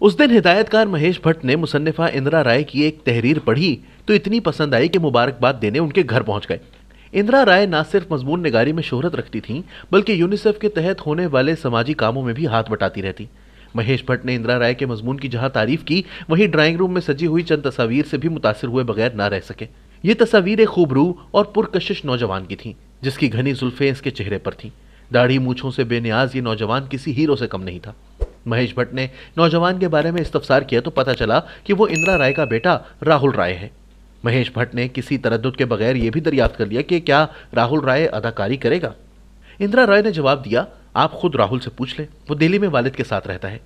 उस दिन हिदायतकार महेश भट्ट ने मुसन्निफा इंदिरा राय की एक तहरीर पढ़ी तो इतनी पसंद आई कि मुबारकबाद देने उनके घर पहुंच गए। इंदिरा राय न सिर्फ मजमून निगारी में शोहरत रखती थीं, बल्कि यूनिसेफ के तहत होने वाले समाजी कामों में भी हाथ बटाती रहती। महेश भट्ट ने इंदिरा राय के मजमून की जहां तारीफ की, वहीं ड्राइंग रूम में सजी हुई चंद तस्वीर से भी मुतासिर हुए बगैर न रह सके। ये तस्वीर एक खूबरू और पुरकशिश नौजवान की थीं, जिसकी घनी जुल्फें इसके चेहरे पर थीं। दाढ़ी मूछों से बेनियाज ये नौजवान किसी हीरो से कम नहीं था। महेश भट्ट ने नौजवान के बारे में इस्तफसार किया तो पता चला कि वो इंदिरा राय का बेटा राहुल राय है। महेश भट्ट ने किसी तरद्दुद के बगैर यह भी दरियाफ्त कर लिया कि क्या राहुल राय अदाकारी करेगा। इंदिरा राय ने जवाब दिया, आप खुद राहुल से पूछ लें, वो दिल्ली में वालिद के साथ रहता है।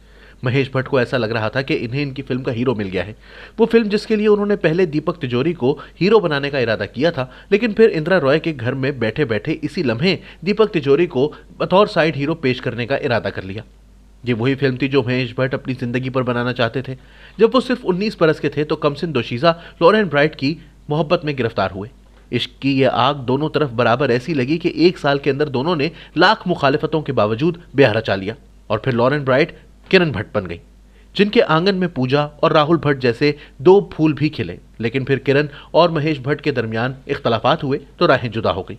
महेश भट्ट को ऐसा लग रहा था कि इन्हें इनकी फिल्म का हीरो मिल गया है। वो फिल्म जिसके लिए उन्होंने पहले दीपक तिजोरी को हीरो बनाने का इरादा किया था, लेकिन फिर इंदिरा रॉय के घर में बैठे बैठे इसी लम्हे दीपक तिजोरी को बतौर साइड हीरो पेश करने का इरादा कर लिया। ये वही फिल्म थी जो महेश भट्ट अपनी जिंदगी पर बनाना चाहते थे। जब वो सिर्फ 19 बरस के थे तो कमसिन दोशीजा लॉरेन ब्राइट की मोहब्बत में गिरफ्तार हुए। इश्क की ये आग दोनों तरफ बराबर ऐसी लगी कि 1 साल के अंदर दोनों ने लाख मुखालिफतों के बावजूद ब्याह रचा लिया और फिर लॉरेन ब्राइट किरण भट्ट बन गई, जिनके आंगन में पूजा और राहुल भट्ट जैसे 2 फूल भी खिले। लेकिन फिर किरण और महेश भट्ट के दरमियान इख्तलाफात हुए तो राहें जुदा हो गई।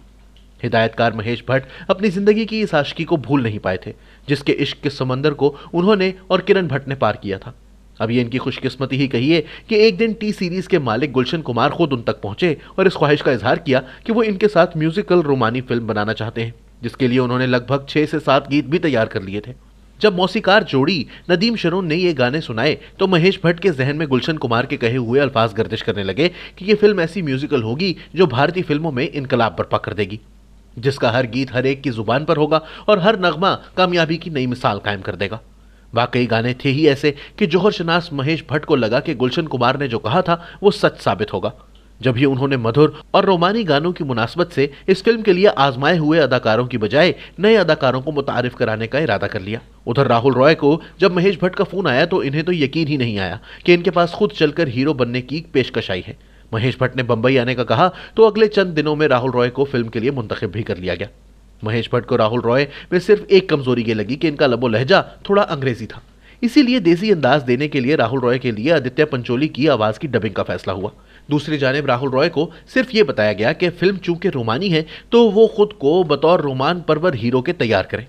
हिदायतकार महेश भट्ट अपनी जिंदगी की इस आशिकी को भूल नहीं पाए थे, जिसके इश्क के समंदर को उन्होंने और किरण भट्ट ने पार किया था। अब ये इनकी खुशकिस्मती ही कहिए कि एक दिन टी सीरीज के मालिक गुलशन कुमार खुद उन तक पहुंचे और इस ख्वाहिश का इजहार किया कि वो इनके साथ म्यूजिकल रोमानी फिल्म बनाना चाहते हैं, जिसके लिए उन्होंने लगभग 6 से 7 गीत भी तैयार कर लिए थे। जब मौसीकार जोड़ी नदीम शरून ने ये गाने सुनाए तो महेश भट्ट के जहन में गुलशन कुमार के कहे हुए अल्फाज गर्दिश करने लगे कि ये फिल्म ऐसी म्यूजिकल होगी जो भारतीय फिल्मों में इनकलाब बर्पा कर देगी, जिसका हर गीत हर एक की जुबान पर होगा और हर नगमा कामयाबी की नई मिसाल कायम कर देगा। वाकई गाने थे ही ऐसे कि जौहर शनास महेश भट्ट को लगा कि गुलशन कुमार ने जो कहा था वो सच साबित होगा। जब ही उन्होंने मधुर और रोमानी गानों की मुनासबत से इस फिल्म के लिए आजमाए हुए अदाकारों की बजाय नए अदाकारों को मुतारिफ कराने का इरादा कर लिया। उधर राहुल रॉय को जब महेश भट्ट का फोन आया तो इन्हें तो यकीन ही नहीं आया कि इनके पास खुद चलकर हीरो बनने की पेशकश आई है। महेश भट्ट ने बंबई आने का कहा तो अगले चंद दिनों में राहुल रॉय को फिल्म के लिए मुंतखब भी कर लिया गया। महेश भट्ट को राहुल रॉय में सिर्फ एक कमजोरी ये लगी कि इनका लबो लहजा थोड़ा अंग्रेजी था, इसीलिए देसी अंदाज देने के लिए राहुल रॉय के लिए आदित्य पंचोली की आवाज की डबिंग का फैसला हुआ। दूसरी जानिब राहुल रॉय को सिर्फ ये बताया गया कि फिल्म चूंकि रोमानी है तो वो खुद को बतौर रोमान परवर हीरो के तैयार करें।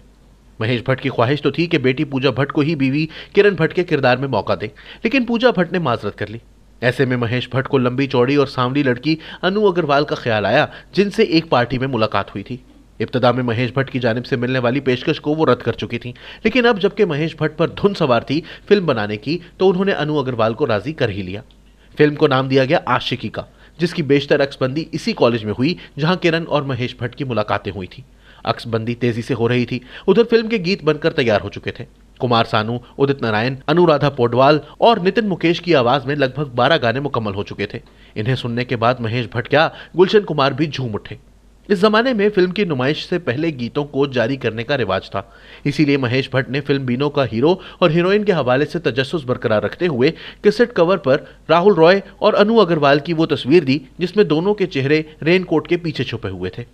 महेश भट्ट की ख्वाहिश तो थी कि बेटी पूजा भट्ट को ही बीवी किरण भट्ट के किरदार में मौका दे, लेकिन पूजा भट्ट ने माजरत कर ली। ऐसे में महेश भट्ट को लंबी चौड़ी और सांवली लड़की अनु अग्रवाल का ख्याल आया, जिनसे एक पार्टी में मुलाकात हुई थी। इब्तदा में महेश भट्ट की जानिब से मिलने वाली पेशकश को वो रद्द कर चुकी थी, लेकिन अब जबकि महेश भट्ट पर धुन सवार थी फिल्म बनाने की तो उन्होंने अनु अग्रवाल को राजी कर ही लिया। फिल्म को नाम दिया गया आशिकी का, जिसकी बेशतर अक्सबंदी इसी कॉलेज में हुई जहां किरण और महेश भट्ट की मुलाकातें हुई थी। अक्सबंदी तेजी से हो रही थी। उधर फिल्म के गीत बनकर तैयार हो चुके थे। कुमार सानू, उदित नारायण, अनुराधा पौडवाल और नितिन मुकेश की आवाज में लगभग 12 गाने मुकम्मल हो चुके थे। इन्हें सुनने के बाद महेश भट्ट क्या गुलशन कुमार भी झूम उठे। इस जमाने में फिल्म की नुमाइश से पहले गीतों को जारी करने का रिवाज था, इसीलिए महेश भट्ट ने फिल्म बीनो का हीरो और हीरोइन के हवाले से तजस्सुस बरकरार रखते हुए कैसेट कवर पर राहुल रॉय और अनु अग्रवाल की वो तस्वीर दी जिसमें दोनों के चेहरे रेनकोट के पीछे छुपे हुए थे।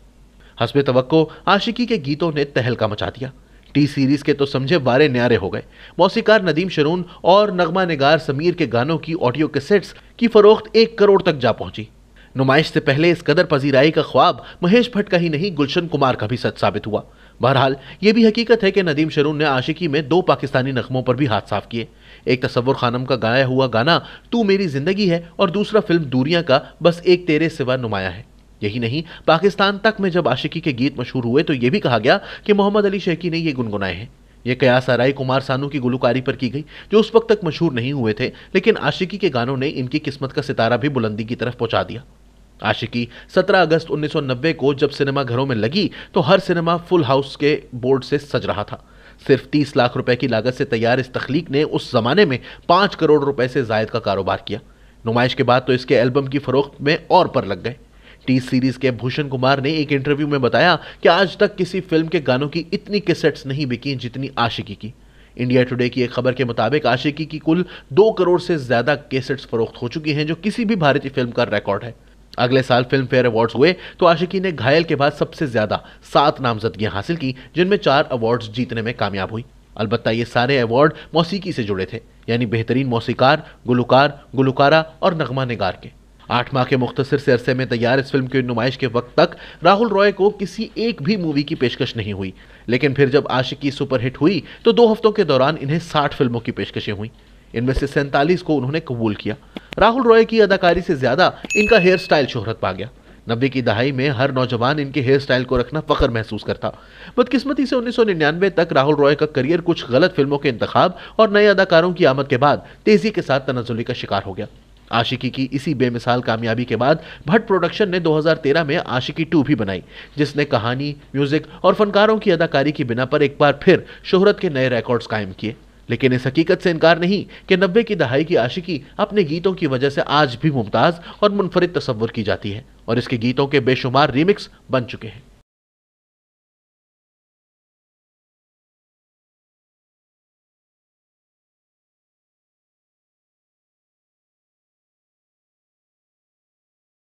हस्बे तवक्को आशिकी के गीतों ने तहलका मचा दिया। टी सीरीज के तो समझे बारे न्यारे हो गए। मौसीकार नदीम शरून और नगमा निगार समीर के गानों की ऑडियो कैसेट्स की फरोख्त 1 करोड़ तक जा पहुंची। नुमाइश से पहले इस कदर पजीराई का ख्वाब महेश भट्ट का ही नहीं गुलशन कुमार का भी सच साबित हुआ। बहरहाल ये भी हकीकत है कि नदीम शरून ने आशिकी में 2 पाकिस्तानी नगमों पर भी हाथ साफ किए। एक तसव्वुर खानम का गाया हुआ गाना तू मेरी जिंदगी है और दूसरा फिल्म दूरियां का बस एक तेरे सिवा नुमाया है। यही नहीं, पाकिस्तान तक में जब आशिकी के गीत मशहूर हुए तो यह भी कहा गया कि मोहम्मद अली शेखी ने ये गुनगुनाए हैं। ये कयास आराई कुमार सानू की गुलकारी पर की गई, जो उस वक्त तक मशहूर नहीं हुए थे, लेकिन आशिकी के गानों ने इनकी किस्मत का सितारा भी बुलंदी की तरफ पहुंचा दिया। आशिकी 17 अगस्त 1990 को जब सिनेमा घरों में लगी तो हर सिनेमा फुल हाउस के बोर्ड से सज रहा था। सिर्फ 30 लाख रुपए की लागत से तैयार इस तख्लीक ने उस जमाने में 5 करोड़ रुपए से जायद का कारोबार किया। नुमाइश के बाद तो इसके एल्बम की फरोख्त में और पर लग गए। टी सीरीज के भूषण कुमार ने एक इंटरव्यू में बताया कि आज तक किसी फिल्म के गानों की इतनी कैसेट्स नहीं बिकी जितनी आशिकी की। इंडिया टुडे की एक खबर के मुताबिक आशिकी की कुल 2 करोड़ से ज्यादा कैसेट्स फरोख्त हो चुकी हैं, जो किसी भी भारतीय फिल्म का रिकॉर्ड है। अगले साल फिल्म फेयर अवार्ड्स हुए तो आशिकी ने घायल के बाद सबसे ज्यादा 7 नामजदगियां हासिल की, जिनमें 4 अवार्ड्स जीतने में कामयाब हुई। अलबत्ता ये सारे अवार्ड मौसीकी से जुड़े थे। यानी बेहतरीन मौसीकार, गुलकार, गुलकारा और नगमा निगार के। 8 माह के मुख्तसर से अरसे में तैयार इस फिल्म की नुमाइश के वक्त तक राहुल रॉय को किसी एक भी मूवी की पेशकश नहीं हुई, लेकिन फिर जब आशिकी सुपरहिट हुई तो 2 हफ्तों के दौरान इन्हें 60 फिल्मों की पेशकशें हुई। इनमें से 47 को उन्होंने कबूल किया। राहुल रॉय की अदाकारी से ज्यादा इनका हेयर स्टाइल शोहरत पा गया। 90 की दहाई में हर नौजवान इनके हेयर स्टाइल को रखना फख्र महसूस करता। बदकिस्मती से 1999 तक राहुल रॉय का करियर कुछ गलत फिल्मों के इंतखाब और नए अदाकारों की आमद के बाद तेजी के साथ तनाजुली का शिकार हो गया। आशिकी की इसी बेमिसाल कामयाबी के बाद भट्ट प्रोडक्शन ने 2013 में आशिकी 2 भी बनाई, जिसने कहानी, म्यूजिक और फनकारों की अदाकारी की बिना पर एक बार फिर शोहरत के नए रिकॉर्ड्स कायम किए। लेकिन इस हकीकत से इनकार नहीं कि 90 की दहाई की आशिकी अपने गीतों की वजह से आज भी मुमताज और मुनफरिद तस्वुर की जाती है और इसके गीतों के बेशुमार रीमिक्स बन चुके हैं।